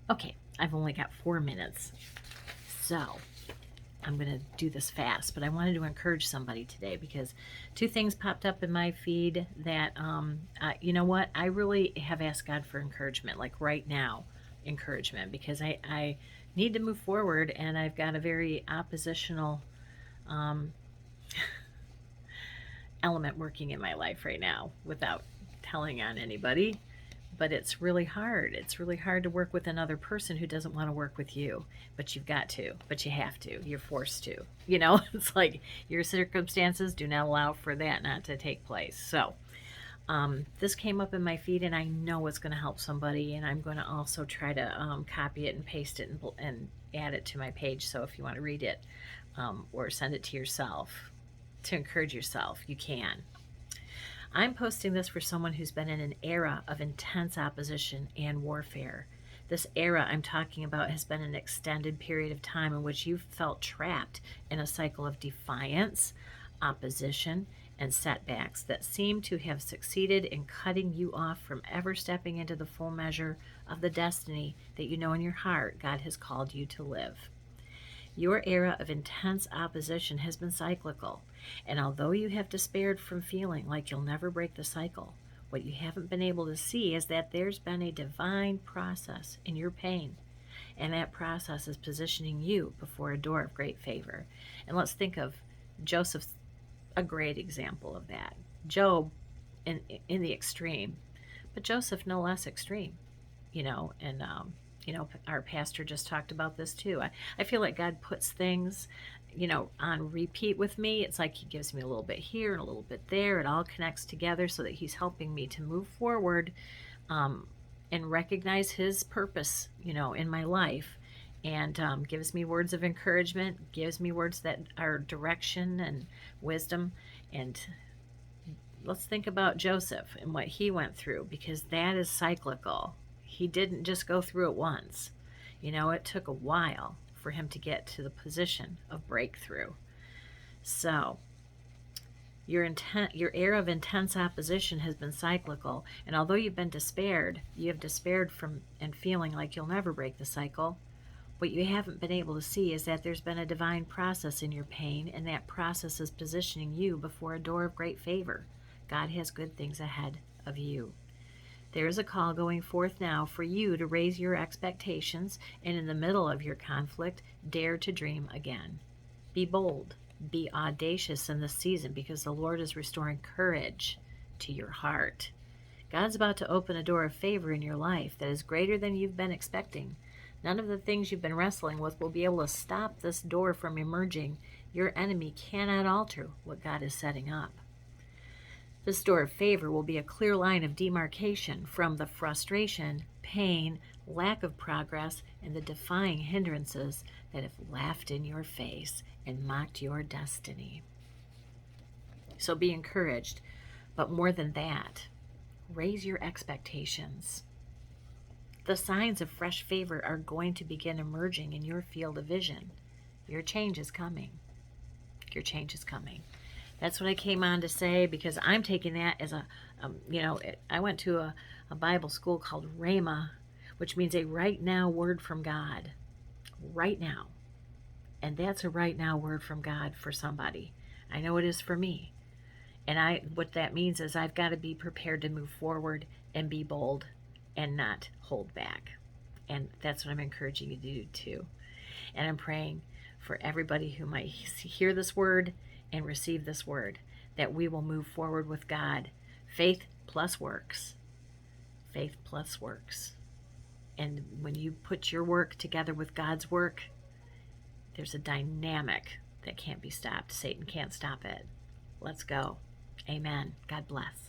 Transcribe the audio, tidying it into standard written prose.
Okay, I've only got 4 minutes, so I'm going to do this fast, but I wanted to encourage somebody today because two things popped up in my feed that, you know what, I really have asked God for encouragement, like right now, encouragement, because I need to move forward and I've got a very oppositional um, element working in my life right now without telling on anybody. But it's really hard. It's really hard to work with another person who doesn't want to work with you. But you've got to, but you have to. You're forced to. You know, it's like your circumstances do not allow for that not to take place. So, this came up in my feed, and I know it's going to help somebody. And I'm going to also try to copy it and paste it and add it to my page. So if you want to read it or send it to yourself to encourage yourself, you can. I'm posting this for someone who's been in an era of intense opposition and warfare. This era I'm talking about has been an extended period of time in which you've felt trapped in a cycle of defiance, opposition, and setbacks that seem to have succeeded in cutting you off from ever stepping into the full measure of the destiny that you know in your heart God has called you to live. Your era of intense opposition has been cyclical, and although you have despaired from feeling like you'll never break the cycle, what you haven't been able to see is that there's been a divine process in your pain, and that process is positioning you before a door of great favor. And let's think of Joseph's a great example of that. Job in the extreme, but Joseph no less extreme, and our pastor just talked about this too. I feel like God puts things, on repeat with me. It's like he gives me a little bit here and a little bit there. It all connects together so that he's helping me to move forward and recognize his purpose, in my life. And gives me words of encouragement, gives me words that are direction and wisdom. And let's think about Joseph and what he went through, because that is cyclical. He didn't just go through it once. It took a while for him to get to the position of breakthrough. So, your era of intense opposition has been cyclical, and although you have despaired from and feeling like you'll never break the cycle. What you haven't been able to see is that there's been a divine process in your pain, and that process is positioning you before a door of great favor. God has good things ahead of you. There is a call going forth now for you to raise your expectations, and in the middle of your conflict, dare to dream again. Be bold, be audacious in this season, because the Lord is restoring courage to your heart. God's about to open a door of favor in your life that is greater than you've been expecting. None of the things you've been wrestling with will be able to stop this door from emerging. Your enemy cannot alter what God is setting up. This door of favor will be a clear line of demarcation from the frustration, pain, lack of progress, and the defying hindrances that have laughed in your face and mocked your destiny. So be encouraged, but more than that, raise your expectations. The signs of fresh favor are going to begin emerging in your field of vision. Your change is coming. Your change is coming. That's what I came on to say, because I'm taking that as I went to a Bible school called Rhema, which means a right now word from God. Right now. And that's a right now word from God for somebody. I know it is for me. And what that means is I've got to be prepared to move forward and be bold and not hold back. And that's what I'm encouraging you to do too. And I'm praying for everybody who might hear this word and receive this word, that we will move forward with God. Faith plus works. Faith plus works. And when you put your work together with God's work, there's a dynamic that can't be stopped. Satan can't stop it. Let's go. Amen. God bless.